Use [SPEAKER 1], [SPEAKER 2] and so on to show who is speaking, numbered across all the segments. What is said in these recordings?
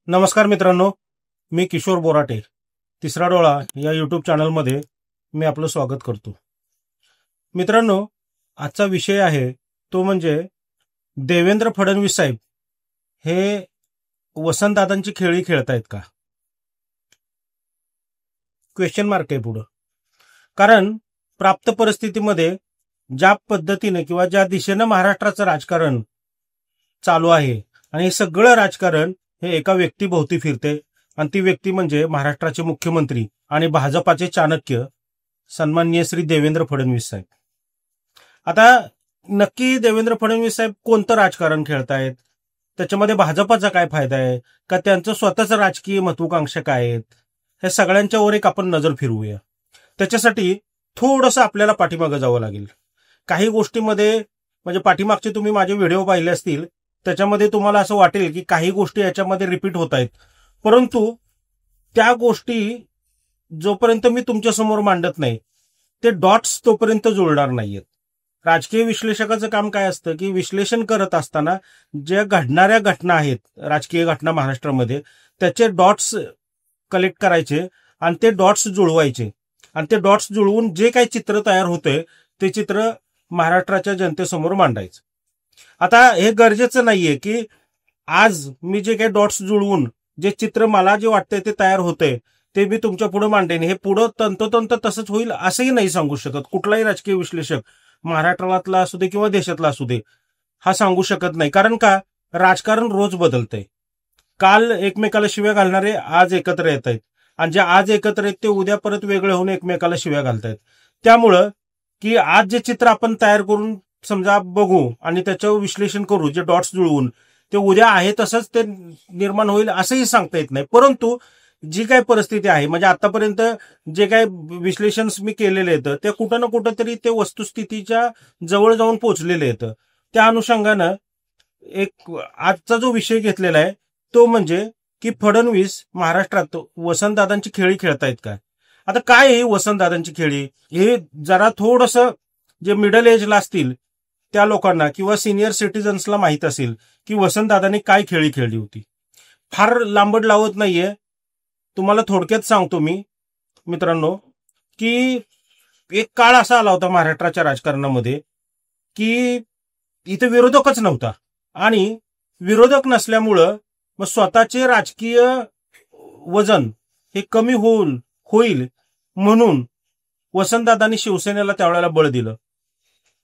[SPEAKER 1] नमस्कार मित्रांनो, मी किशोर बोराटे. तिसरा डोळा या यूट्यूब चॅनलमध्ये मी आपलं स्वागत करतो. मित्रांनो, आजचा विषय आहे तो म्हणजे देवेंद्र फडणवीस साहेब हे वसंतदादांची खेळी खेळतायत का? क्वेश्चन मार्क आहे पुढं. कारण प्राप्त परिस्थितीमध्ये ज्या पद्धतीने किंवा ज्या दिशेनं महाराष्ट्राचं राजकारण चालू आहे आणि हे सगळं राजकारण हे एका व्यक्तीभोवती फिरते आणि ती व्यक्ती म्हणजे महाराष्ट्राचे मुख्यमंत्री आणि भाजपाचे चाणक्य सन्माननीय श्री देवेंद्र फडणवीस साहेब. आता नक्की देवेंद्र फडणवीस साहेब कोणतं राजकारण खेळतायत, त्याच्यामध्ये भाजपाचा काय फायदा आहे का, त्यांचं स्वतःचं राजकीय महत्वाकांक्षा काय आहेत, हे सगळ्यांच्या वर एक आपण नजर फिरवूया. त्याच्यासाठी थोडंसं आपल्याला पाठीमागं जावं लागेल. काही गोष्टीमध्ये म्हणजे पाठीमागचे तुम्ही माझे व्हिडिओ पाहिले असतील, त्याच्यामध्ये तुम्हाला असं वाटेल की काही गोष्टी याच्यामध्ये रिपीट होत आहेत, परंतु त्या गोष्टी जोपर्यंत मी तुमच्यासमोर मांडत नाही ते डॉट्स तोपर्यंत जुळणार नाहीयेत. राजकीय विश्लेषकाचं काम काय असतं की विश्लेषण करत असताना ज्या घडणाऱ्या घटना आहेत, राजकीय घटना महाराष्ट्रामध्ये, त्याचे डॉट्स कलेक्ट करायचे आणि ते डॉट्स जुळवायचे आणि ते डॉट्स जुळवून जे काही चित्र तयार होतंय ते चित्र महाराष्ट्राच्या जनतेसमोर मांडायचं. आता हे गरजेचं नाहीये की आज मी जे काही डॉट्स जुळवून जे चित्र मला जे वाटतंय ते तयार होतंय ते मी तुमच्या पुढे मांडेन, हे पुढं तंतोतंत तसंच होईल असंही नाही सांगू शकत. कुठलाही राजकीय विश्लेषक महाराष्ट्रातला असू दे किंवा देशातला असू दे हा सांगू शकत नाही. कारण का, राजकारण रोज बदलतंय. काल एकमेकाला शिव्या घालणारे आज एकत्र येत आहेत आणि जे आज एकत्र आहेत ते उद्या परत वेगळे होऊन एकमेकाला शिव्या घालतायत. त्यामुळं की आज जे चित्र आपण तयार करून समजा बघू आणि त्याच्यावर विश्लेषण करू, जे डॉट्स जुळवून, ते उद्या आहे तसंच ते निर्माण होईल असंही सांगता येत नाही. परंतु जी काही परिस्थिती आहे, म्हणजे आतापर्यंत जे काही विश्लेषण मी केलेले आहेत ते कुठं ना कुठं तरी ते वस्तुस्थितीच्या जवळ जाऊन पोहोचलेले आहेत. त्या अनुषंगानं एक आजचा जो विषय घेतलेला आहे तो म्हणजे की फडणवीस महाराष्ट्रात वसंतदादांची खेळी खेळतायत काय. आता काय ही वसंतदादांची खेळी, हे जरा थोडंसं जे मिडल एजला असतील त्या लोकांना किंवा सिनियर सिटीजन्सला माहित असेल की वसंतदादांनी काय खेळी खेळली होती. फार लांबड लावत नाहीये, तुम्हाला थोडक्यात सांगतो मी मित्रांनो की एक काळ असा आला होता महाराष्ट्राच्या राजकारणामध्ये की इथे विरोधकच नव्हता आणि विरोधक नसल्यामुळं मग स्वतःचे राजकीय वजन हे कमी होईल म्हणून वसंतदादांनी शिवसेनेला त्यावेळेला बळ दिलं.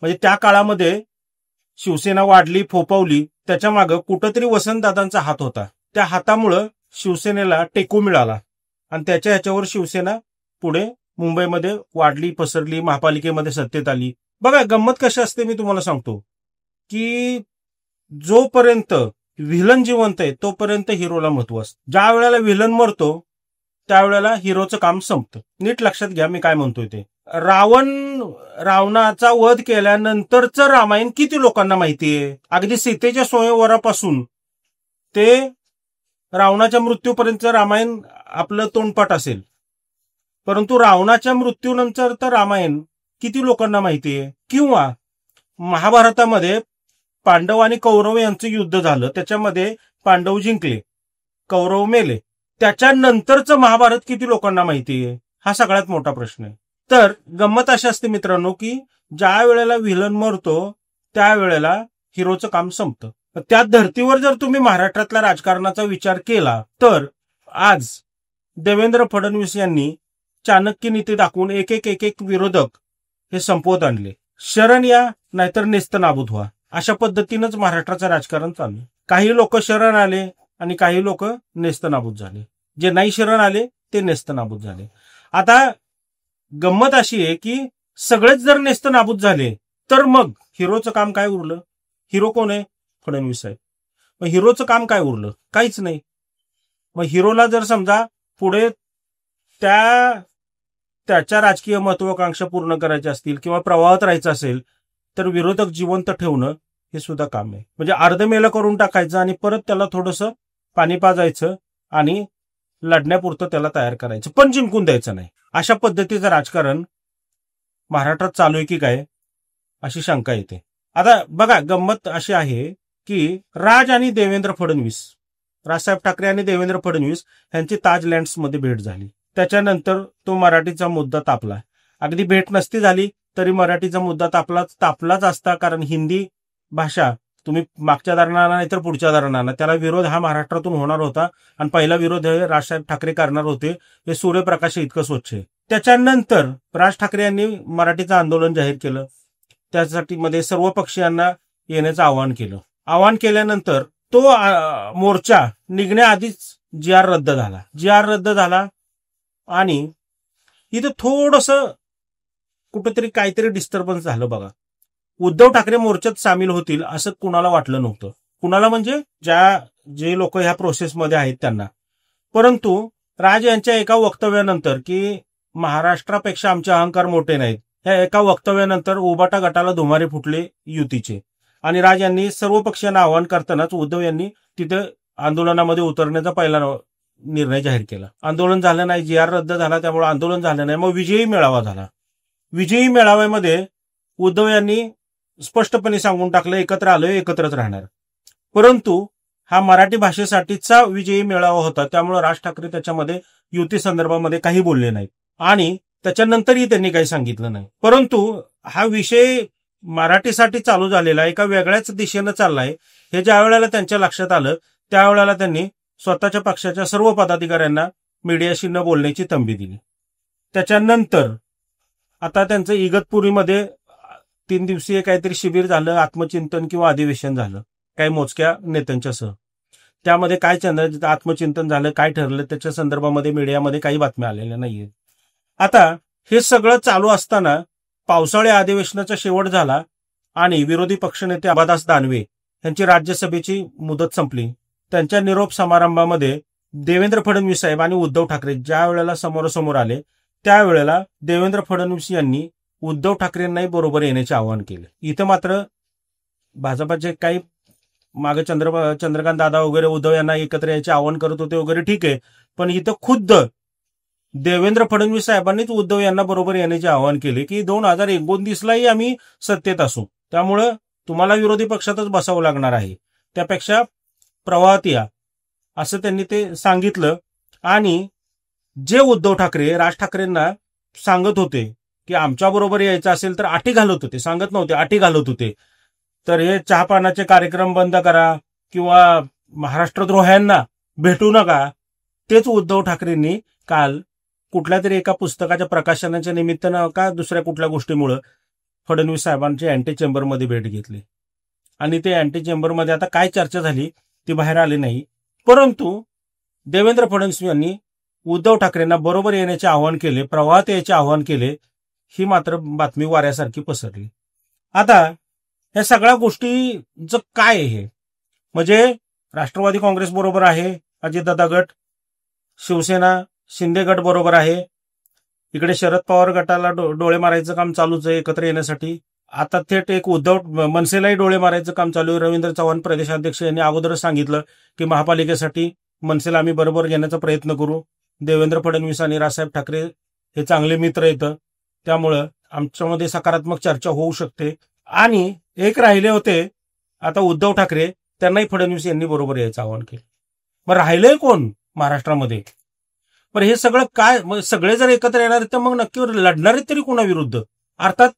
[SPEAKER 1] म्हणजे त्या काळामध्ये शिवसेना वाढली, फोपावली, त्याच्या मागं कुठंतरी वसंतदादांचा हात होता. त्या हातामुळं शिवसेनेला टेकू मिळाला आणि ह्याच्यावर शिवसेना पुढे मुंबईमध्ये वाढली, पसरली, महापालिकेमध्ये सत्तेत आली. बघा गंमत कशी असते मी तुम्हाला सांगतो की जोपर्यंत व्हिलन जिवंत आहे तोपर्यंत हिरोला महत्व असतं. ज्या वेळेला व्हिलन मरतो त्यावेळेला हिरोचं काम संपतं. नीट लक्षात घ्या मी काय म्हणतोय ते. रावणाचा वध केल्यानंतरचं रामायण किती लोकांना माहितीये? अगदी सीतेच्या स्वयंवरापासून ते रावणाच्या मृत्यूपर्यंत रामायण आपलं तोंडपाठ असेल, परंतु रावणाच्या मृत्यूनंतर तर रामायण किती लोकांना माहितीये? किंवा महाभारतामध्ये पांडव आणि कौरव यांचं युद्ध झालं, त्याच्यामध्ये पांडव जिंकले, कौरव मेले, त्याच्यानंतरचं महाभारत किती लोकांना माहितीये? हा सगळ्यात मोठा प्रश्न आहे. तर गंमत अशी असते मित्रांनो की ज्या वेळेला व्हिलन मरतो त्यावेळेला हिरोचं काम संपतं. त्या धर्तीवर जर तुम्ही महाराष्ट्रातल्या राजकारणाचा विचार केला तर आज देवेंद्र फडणवीस यांनी चाणक्य नीती दाखवून एक एक विरोधक हे संपवत आणले. शरण या नाहीतर नेस्तनाबूत व्हा, अशा पद्धतीनंच महाराष्ट्राचं राजकारण चालू. काही लोक शरण आले आणि काही लोक नेस्तनाबूत झाले. जे नाही शरण आले ते नेस्तनाबूत झाले. आता गंमत अशी आहे की सगळेच जर नेस्तनाबूत झाले तर मग हिरोचं काम काय उरलं? हिरो कोण आहे? फडणवीस साहेब. मग हिरोचं काम काय उरलं? काहीच नाही. मग हिरोला जर समजा पुढे त्याच्या राजकीय महत्वाकांक्षा पूर्ण करायच्या असतील किंवा प्रवाहात राहायचं असेल तर विरोधक जिवंत ठेवणं हे सुद्धा काम आहे. म्हणजे अर्धमेलं करून टाकायचं आणि परत त्याला थोडंसं पाणी पाजायचं आणि लढण्यापुरतं त्याला तयार करायचं, पण जिंकून द्यायचं नाही. अशा पद्धतीचं राजकारण महाराष्ट्रात चालू आहे की काय अशी शंका येते. आता बघा गंमत अशी आहे की राज आणि देवेंद्र फडणवीस राजसाहेब ठाकरे आणि देवेंद्र फडणवीस यांची ताज लँड्समध्ये भेट झाली. त्याच्यानंतर तो मराठीचा मुद्दा तापला. अगदी भेट नसती झाली तरी मराठीचा मुद्दा तापलाच असता, कारण हिंदी भाषा तुम्ही मागच्या दारानं नाहीतर पुढच्या दारानं त्याला विरोध हा महाराष्ट्रातून होणार होता आणि पहिला विरोध हे राजसाहेब ठाकरे करणार होते. हे सूर्यप्रकाश इतकं स्वच्छ आहे. त्याच्यानंतर राज ठाकरे यांनी मराठीचं आंदोलन जाहीर केलं. त्यासाठी मध्ये सर्व पक्षीयांना येण्याचं आवाहन केलं. आवाहन केल्यानंतर तो मोर्चा निघण्याआधीच जी.आर. रद्द झाला आणि इथं थोडंसं कुठंतरी काहीतरी डिस्टर्बन्स झालं बघा. उद्धव ठाकरे मोर्चात सामील होतील असं कुणाला वाटलं नव्हतं. कुणाला म्हणजे जे लोक ह्या प्रोसेसमध्ये आहेत त्यांना. परंतु राज यांच्या एका वक्तव्यानंतर की महाराष्ट्रापेक्षा आमचे अहंकार मोठे नाहीत, या एका वक्तव्यानंतर उबाटा गटाला धुमारे फुटले युतीचे. आणि राज यांनी सर्व पक्षांना आवाहन करतानाच उद्धव यांनी तिथे आंदोलनामध्ये उतरण्याचा पहिला निर्णय जाहीर केला. आंदोलन झालं नाही, जी.आर. रद्द झाला, त्यामुळे आंदोलन झालं नाही. मग विजयी मेळावा झाला. विजयी मेळाव्यामध्ये उद्धव यांनी स्पष्टपणे सांगून टाकलं, एकत्र आलोय, एकत्रच राहणार. परंतु हा मराठी भाषेसाठीचा विजयी मेळावा होता, त्यामुळे राज ठाकरे त्याच्यामध्ये युती संदर्भामध्ये काही बोलले नाहीत आणि त्याच्यानंतरही त्यांनी काही सांगितलं नाही. परंतु हा विषय मराठीसाठी चालू झालेला एका वेगळ्याच दिशेनं चाललाय हे ज्या वेळेला त्यांच्या लक्षात आलं, त्यावेळेला त्यांनी स्वतःच्या पक्षाच्या सर्व पदाधिकाऱ्यांना मीडियाशी न बोलण्याची तंबी दिली. त्याच्यानंतर आता त्यांचं इगतपुरीमध्ये 3 दिवसीय काहीतरी शिबिर झालं, आत्मचिंतन किंवा अधिवेशन झालं काही मोजक्या नेत्यांच्या सह. त्यामध्ये काय आत्मचिंतन झालं, काय ठरलं त्याच्या संदर्भामध्ये मीडियामध्ये काही बातम्या आलेल्या नाहीये. आता हे सगळं चालू असताना पावसाळी अधिवेशनाचा शेवट झाला आणि विरोधी पक्षनेते अंबादास दानवे यांची राज्यसभेची मुदत संपली. त्यांच्या निरोप समारंभामध्ये देवेंद्र फडणवीस साहेब आणि उद्धव ठाकरे ज्या वेळेला समोरासमोर आले, त्यावेळेला देवेंद्र फडणवीस यांनी उद्धव ठाकरेंनाही बरोबर येण्याचे आवाहन केले. इथं मात्र भाजपाचे काही मागे चंद्रकांत दादा वगैरे उद्धव यांना एकत्र यायचे आवाहन करत होते वगैरे, ठीक आहे. पण इथं खुद्द देवेंद्र फडणवीस साहेबांनीच उद्धव यांना बरोबर येण्याचे आवाहन केले की 2029लाही आम्ही सत्तेत असू, त्यामुळं तुम्हाला विरोधी पक्षातच बसावं लागणार आहे, त्यापेक्षा प्रवाहात या, असं त्यांनी ते सांगितलं. आणि जे उद्धव ठाकरे राज ठाकरेंना सांगत होते की आमच्या बरोबर यायचं असेल तर अटी घालत होते, सांगत नव्हते, अटी घालत होते. तर हे चहापानाचे कार्यक्रम बंद करा किंवा महाराष्ट्रद्रोह्यांना भेटू नका, तेच उद्धव ठाकरेंनी काल कुठल्या तरी एका पुस्तकाच्या प्रकाशनाच्या निमित्तानं का दुसऱ्या कुठल्या गोष्टीमुळे फडणवीस साहेबांची अँटी चेंबरमध्ये भेट घेतली. आणि ते अँटी चेंबरमध्ये आता काय चर्चा झाली ती बाहेर आली नाही. परंतु देवेंद्र फडणवीस यांनी उद्धव ठाकरेंना बरोबर येण्याचे आवाहन केले, प्रवाहात यायचे आवाहन केले. ही मात्र बातमी वाऱ्यासारखी पसरली. आता या सगळ्या गोष्टीचं काय आहे, म्हणजे राष्ट्रवादी काँग्रेस बरोबर आहे, अजितदादा गट, शिवसेना शिंदे गट बरोबर आहे, इकडे शरद पवार गटाला डोळे मारायचं काम चालूच आहे एकत्र येण्यासाठी. आता थेट एक उद्धव मनसेलाही डोळे मारायचं काम चालू आहे. रवींद्र चव्हाण प्रदेशाध्यक्ष यांनी अगोदरच सांगितलं की महापालिकेसाठी मनसेला आम्ही बरोबर घेण्याचा प्रयत्न करू. देवेंद्र फडणवीस आणि राजसाहेब ठाकरे हे चांगले मित्र येतं, त्यामुळं आमच्यामध्ये सकारात्मक चर्चा होऊ शकते. आणि एक राहिले होते आता उद्धव ठाकरे, त्यांनाही फडणवीस यांनी बरोबर यायचं आवाहन केलं. मग राहिलंय कोण महाराष्ट्रामध्ये? पण हे सगळं काय, सगळे जर एकत्र येणार तर मग नक्की लढणार आहेत तरी कोणाविरुद्ध? अर्थात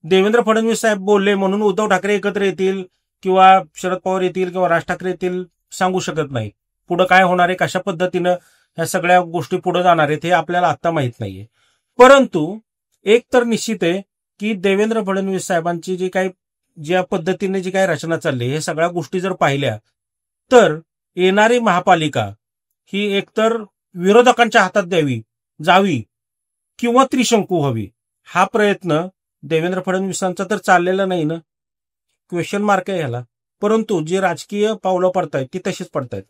[SPEAKER 1] देवेंद्र फडणवीस साहेब बोलले म्हणून उद्धव ठाकरे एकत्र येतील किंवा शरद पवार येतील किंवा राज ठाकरे येतील सांगू शकत नाही. पुढे काय होणार आहे, कशा पद्धतीनं ह्या सगळ्या गोष्टी पुढे जाणार आहेत हे आपल्याला आता माहित नाहीये. परंतु एक तर निश्चित आहे की देवेंद्र फडणवीस साहेबांची ज्या पद्धतीने जी काही रचना चालली, हे सगळ्या गोष्टी जर पाहिल्या तर येणारी महापालिका ही एकतर विरोधकांच्या हातात जावी किंवा त्रिशंकू व्हावी, हा प्रयत्न देवेंद्र फडणवीसांचा तर चाललेला नाही ना, क्वेश्चन मार्क आहे ह्याला. परंतु जी राजकीय पावलं पडतायत ती तशीच पडतायत.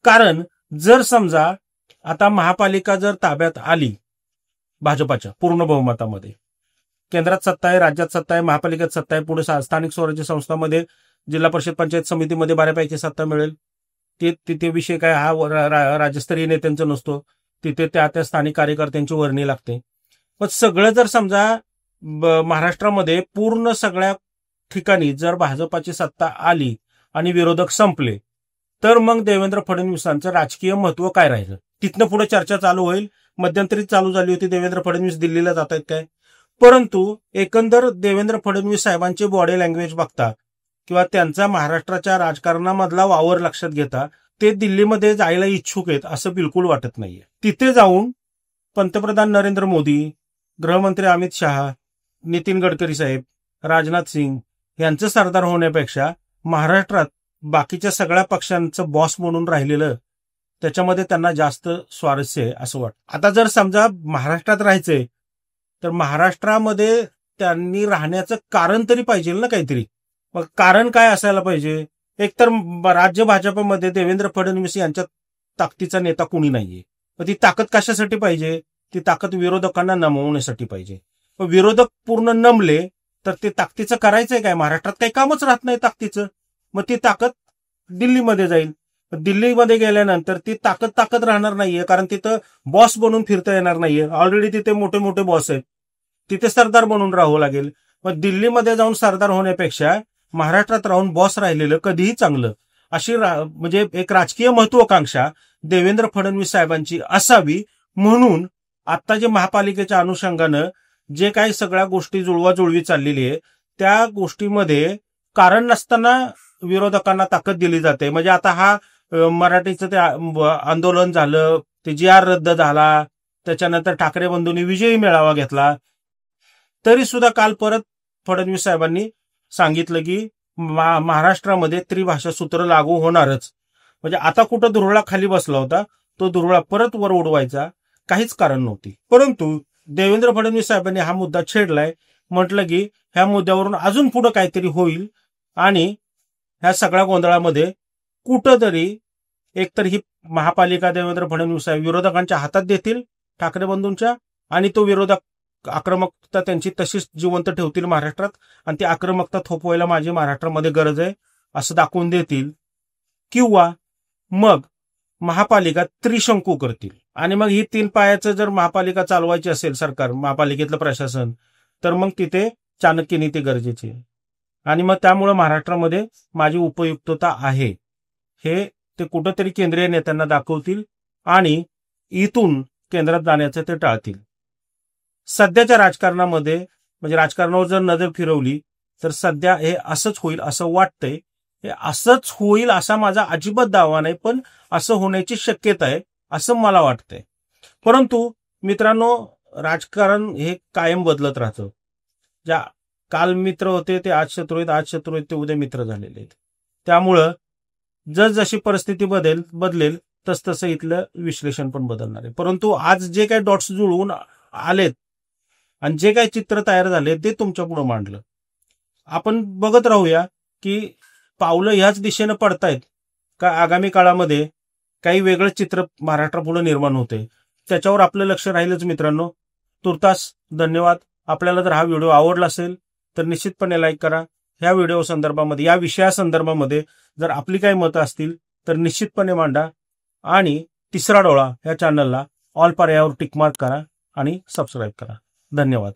[SPEAKER 1] कारण जर समजा आता महापालिका जर ताब्यात आली भाजपाच्या पूर्ण बहुमतामध्ये, केंद्रात सत्ता आहे, राज्यात सत्ता आहे, महापालिकेत सत्ता आहे, पुढे स्थानिक स्वराज्य संस्थांमध्ये जिल्हा परिषद पंचायत समितीमध्ये बऱ्यापैकी सत्ता मिळेल. तिथे विषय काय हा राज्यस्तरीय नेत्यांचा नसतो, तिथे त्या स्थानिक कार्यकर्त्यांची वर्णी लागते. पण सगळं जर समजा महाराष्ट्रामध्ये पूर्ण सगळ्या ठिकाणी जर भाजपाची सत्ता आली आणि विरोधक संपले, तर मग देवेंद्र फडणवीसांचं राजकीय महत्व काय राहिलं, तिथनं पुढे चर्चा चालू होईल. मध्यंतरी चालू झाली होती देवेंद्र फडणवीस दिल्लीला जात आहेत काय. परंतु एकंदर देवेंद्र फडणवीस साहेबांची बॉडी लँग्वेज बघता किंवा त्यांचा महाराष्ट्राच्या राजकारणामधला वावर लक्षात घेता ते दिल्लीमध्ये जायला इच्छुक आहेत असं बिलकुल वाटत नाहीये. तिथे जाऊन पंतप्रधान नरेंद्र मोदी, गृहमंत्री अमित शहा, नितीन गडकरी साहेब, राजनाथ सिंग यांचं सरदार होण्यापेक्षा महाराष्ट्रात बाकीच्या सगळ्या पक्षांचं बॉस म्हणून राहिलेलं त्याच्यामध्ये त्यांना जास्त स्वारस्य आहे असं वाटतं. आता जर समजा महाराष्ट्रात राहायचंय तर महाराष्ट्रामध्ये त्यांनी राहण्याचं कारण तरी पाहिजे ना काहीतरी. मग कारण काय असायला पाहिजे. एकतर राज्य भाजपमध्ये देवेंद्र फडणवीस यांच्या ताकदीचा नेता कुणी नाहीये. मग ती ताकद कशासाठी पाहिजे, ती ताकद विरोधकांना नमवण्यासाठी पाहिजे. मग विरोधक पूर्ण नमले तर ते ताकदीचं करायचंय काय, महाराष्ट्रात काही कामच राहत नाही ताकदीचं. मग ती ताकद दिल्लीमध्ये जाईल. दिल्लीमध्ये गेल्यानंतर ती ताकद राहणार नाहीये, कारण तिथं बॉस बनून फिरता येणार नाहीये. ऑलरेडी तिथे मोठे मोठे बॉस आहेत, तिथे सरदार बनून राहावं लागेल. मग दिल्लीमध्ये जाऊन सरदार होण्यापेक्षा महाराष्ट्रात राहून बॉस राहिलेलं कधीही चांगलं, अशी म्हणजे एक राजकीय महत्वाकांक्षा देवेंद्र फडणवीस साहेबांची असावी. म्हणून आता जे महापालिकेच्या अनुषंगानं जे काही सगळ्या गोष्टी जुळवाजुळवी चाललेली आहे त्या गोष्टीमध्ये कारण नसताना विरोधकांना ताकद दिली जाते. म्हणजे आता हा मराठीचं ते आंदोलन झालं, ते GR रद्द झाला, त्याच्यानंतर ठाकरे बंधूंनी विजयी मेळावा घेतला, तरी सुद्धा काल परत फडणवीस साहेबांनी सांगितलं की महाराष्ट्रामध्ये त्रिभाषा सूत्र लागू होणारच. म्हणजे आता कुठं दुरळा खाली बसला होता तो दुरळा परत वर उडवायचा काहीच कारण नव्हती. परंतु देवेंद्र फडणवीस साहेबांनी हा मुद्दा छेडलाय. म्हटलं की ह्या मुद्द्यावरून अजून पुढे काहीतरी होईल आणि ह्या सगळ्या गोंधळामध्ये कुठंतरी एकतर ही महापालिका देवेंद्र फडणवीस साहेब विरोधकांच्या हातात देतील, ठाकरे बंधूंच्या, आणि तो विरोधक आक्रमकता त्यांची तशीच जिवंत ठेवतील महाराष्ट्रात, आणि ती आक्रमकता थोपवायला माझी महाराष्ट्रामध्ये गरज आहे असं दाखवून देतील. किंवा मग महापालिका त्रिशंकू करतील आणि मग ही 3 पायाचं जर महापालिका चालवायची असेल सरकार, महापालिकेतलं प्रशासन, तर मग तिथे चाणक्य नीती गरजेची आहे. आणि मग त्यामुळे महाराष्ट्रामध्ये माझी उपयुक्तता आहे हे ते कुठंतरी केंद्रीय नेत्यांना दाखवतील आणि इथून केंद्रात जाण्याचं ते टाळतील. सध्याच्या राजकारणामध्ये म्हणजे राजकारणावर जर नजर फिरवली तर सध्या हे असंच होईल असं वाटतंय. हे असंच होईल असा माझा अजिबात दावा नाही, पण असं होण्याची शक्यता आहे असं मला वाटतंय. परंतु मित्रांनो, राजकारण हे कायम बदलत राहतं. ज्या काल मित्र होते ते आज शत्रू आहेत, आज शत्रू आहेत ते उद्या मित्र झालेले आहेत. त्यामुळं जशी परिस्थिती बदलेल तसं इथलं विश्लेषण पण बदलणार आहे. परंतु आज जे काही डॉट्स जुळवून आलेत आणि जे काही चित्र तयार झाले ते तुमच्या पुढे मांडलं. आपण बघत राहूया की पावलं ह्याच दिशेनं पडतायत का आगामी काळामध्ये काही वेगळं चित्र महाराष्ट्रापुढे निर्माण होते, त्याच्यावर आपलं लक्ष राहीलच. मित्रांनो, तुर्तास धन्यवाद. आपल्याला जर हा व्हिडिओ आवडला असेल तर निश्चितपणे लाईक करा. ह्या व्हिडिओ संदर्भामध्ये, या विषयासंदर्भामध्ये जर आपली काही मतं असतील तर निश्चितपणे मांडा. आणि तिसरा डोळा ह्या चॅनलला ऑल पर्यायावर टिकमार्क करा आणि सबस्क्राईब करा. धन्यवाद.